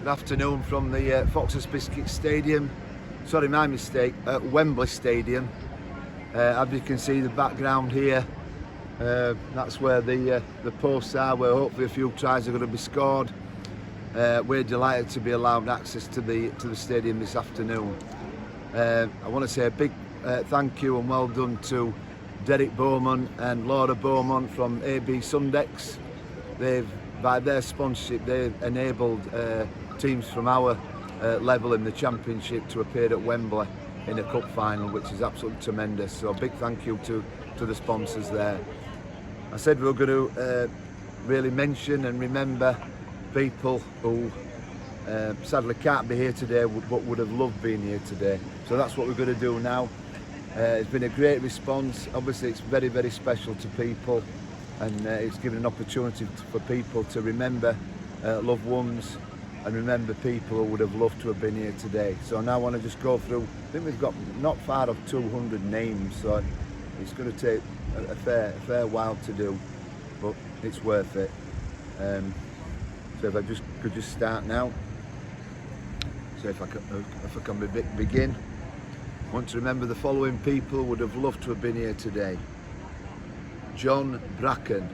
Good afternoon from the Fox's Biscuit Stadium. Sorry, my mistake, at Wembley Stadium. As you can see the background here, that's where the posts are, where hopefully a few tries are going to be scored. We're delighted to be allowed access to the stadium this afternoon. I want to say a big thank you and well done to Derek Bowman and Laura Bowman from AB Sundex. By their sponsorship, they've enabled teams from our level in the championship to appear at Wembley in a cup final, which is absolutely tremendous. So a big thank you to the sponsors there. I said we were going to really mention and remember people who sadly can't be here today but would have loved being here today. So that's what we're going to do now. It's been a great response. Obviously it's very, very special to people, and it's given an opportunity for people to remember loved ones and remember people who would have loved to have been here today. So now I want to just go through, I think we've got not far off 200 names, so it's going to take a fair while to do, but it's worth it. So if I could just start now. So if I can begin. I want to remember the following people who would have loved to have been here today. John Bracken,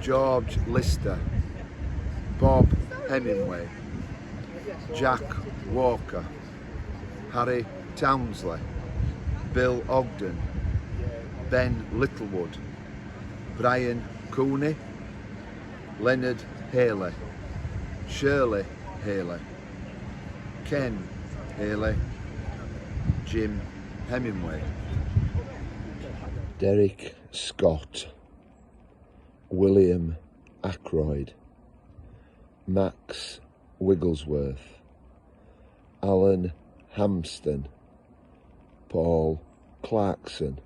George Lister, Bob Hemingway, Jack Walker, Harry Townsley, Bill Ogden, Ben Littlewood, Brian Cooney, Leonard Haley, Shirley Haley, Ken Haley, Jim Hemingway, Derek Scott, William Ackroyd, Max Wigglesworth, Alan Hampston, Paul Clarkson,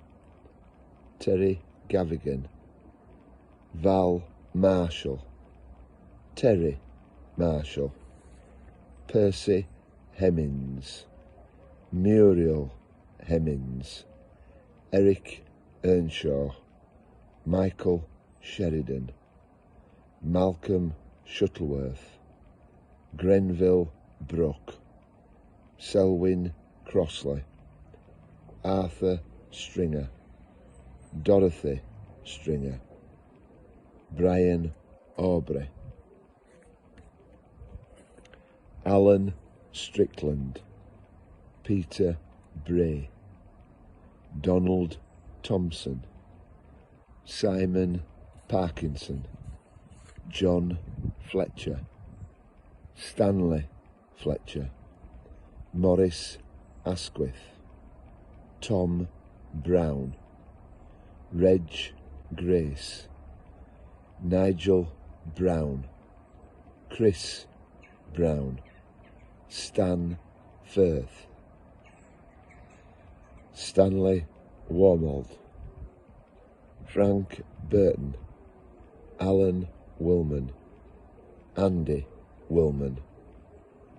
Terry Gavigan, Val Marshall, Terry Marshall, Percy Hemmings, Muriel Hemmings, Eric Earnshaw, Michael Sheridan, Malcolm Shuttleworth, Grenville Brook, Selwyn Crossley, Arthur Stringer, Dorothy Stringer, Brian Aubrey, Alan Strickland, Peter Bray, Donald Thompson, Simon Parkinson, John Fletcher, Stanley Fletcher, Morris Asquith, Tom Brown, Reg Grace, Nigel Brown, Chris Brown, Stan Firth, Stanley Wormold, Frank Burton, Alan Willman, Andy Willman,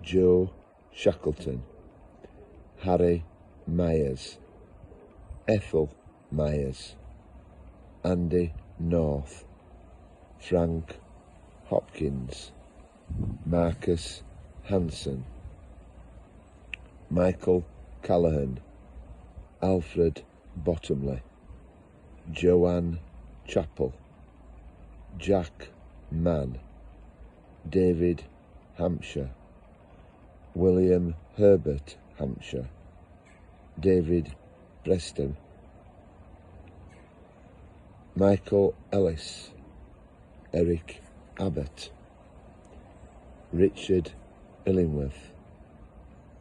Joe Shackleton, Harry Myers, Ethel Myers, Andy North, Frank Hopkins, Marcus Hanson, Michael Callahan, Alfred Bottomley, Joanne Chappell, Jack Mann, David Hampshire, William Herbert Hampshire, David Preston, Michael Ellis, Eric Abbott, Richard Illingworth,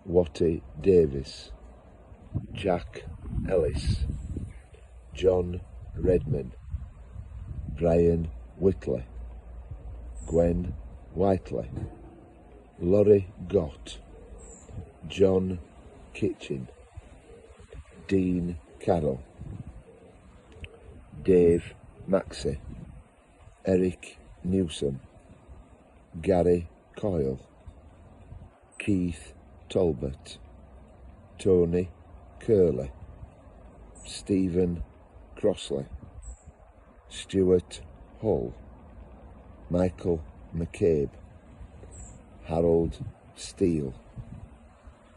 Wattie Davis, Jack Ellis, John Redman, Brian Whitley, Gwen Whiteley, Laurie Gott, John Kitchen, Dean Carroll, Dave Maxey, Eric Newsom, Gary Coyle, Keith Talbot, Tony Curley, Stephen Crossley, Stuart Hull, Michael McCabe, Harold Steele,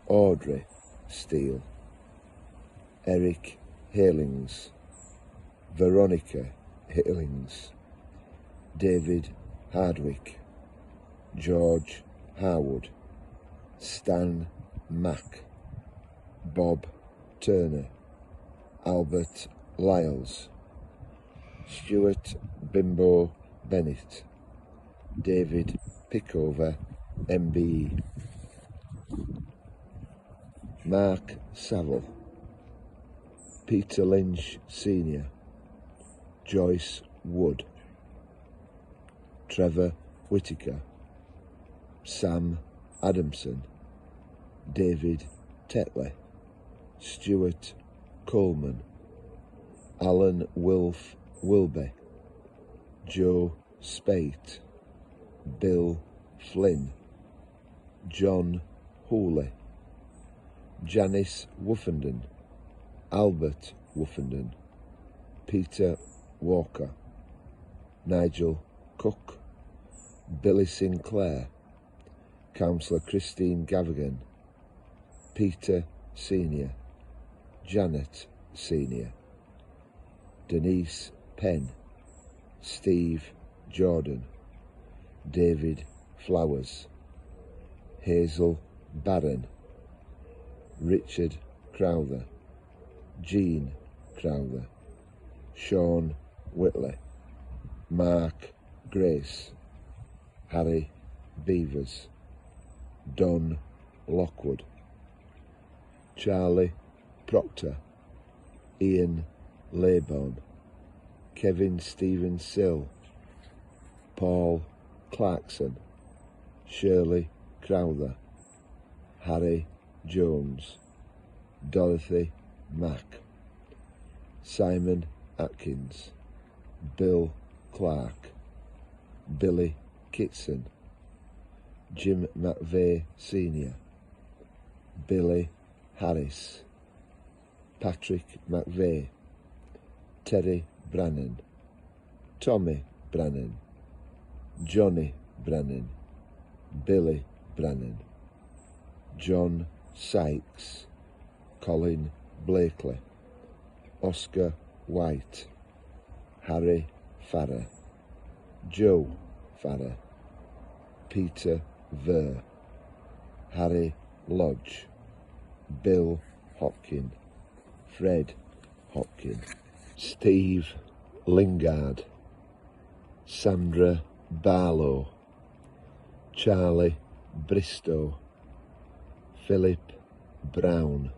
Audrey Steele, Eric Halings, Veronica Halings, David Hardwick, George Harwood, Stan Mack, Bob Turner, Albert Lyles, Stuart Bimbo Bennett, David Pickover, MBE, Mark Saville, Peter Lynch Sr., Joyce Wood, Trevor Whitaker, Sam Adamson, David Tetley, Stuart Coleman, Alan Wilf Wilby, Joe Spate, Bill Flynn, John Hooley, Janice Woofenden, Albert Woofenden, Peter Walker, Nigel Cook, Billy Sinclair, Councillor Christine Gavigan, Peter Sr., Janet Sr., Denise Penn, Steve Jordan, David Flowers, Hazel Barron, Richard Crowther, Jean Crowther, Sean Whitley, Mark Grace, Harry Beavers, Don Lockwood, Charlie Proctor, Ian Laybourne, Kevin Stephen Sill, Paul Clarkson, Shirley Crowther, Harry Jones, Dorothy Mack, Simon Atkins, Bill Clark, Billy Kitson, Jim McVeigh Sr., Billy Harris, Patrick McVeigh, Terry Brannan, Tommy Brannan, Johnny Brannan, Billy Brannan, John Sykes, Colin Blakely, Oscar White, Harry Farrer, Joe Farrer, Peter Ver, Harry Lodge, Bill Hopkin, Fred Hopkin, Steve Lingard, Sandra Barlow, Charlie Bristow, Philip Brown,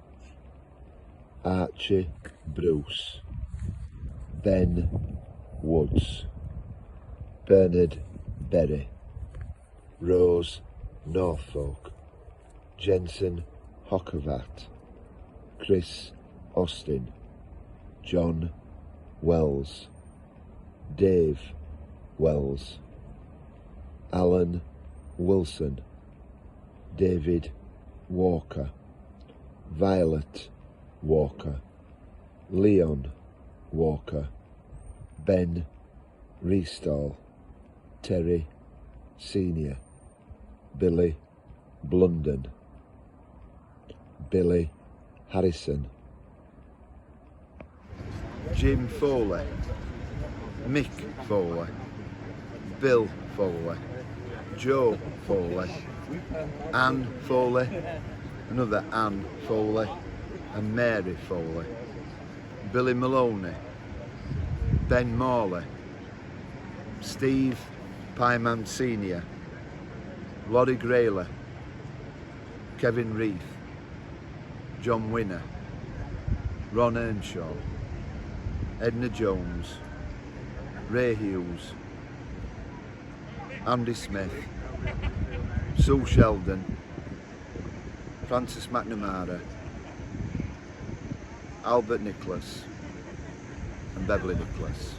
Archie Bruce, Ben Woods, Bernard Berry, Rose Norfolk, Jensen Hockavat, Chris Austin, John Wells, Dave Wells, Alan Wilson, David Walker, Violet Walker, Leon Walker, Ben Restall, Terry Sr., Billy Blunden, Billy Harrison, Jim Foley, Mick Foley, Bill Foley, Joe Foley, Anne Foley, another Anne Foley, and Mary Foley, Billy Maloney, Ben Morley, Steve Pyman Sr., Lottie Grayler, Kevin Reith, John Winner, Ron Earnshaw, Edna Jones, Ray Hughes, Andy Smith, Sue Sheldon, Francis McNamara, Albert Nicholas and Beverly Nicholas.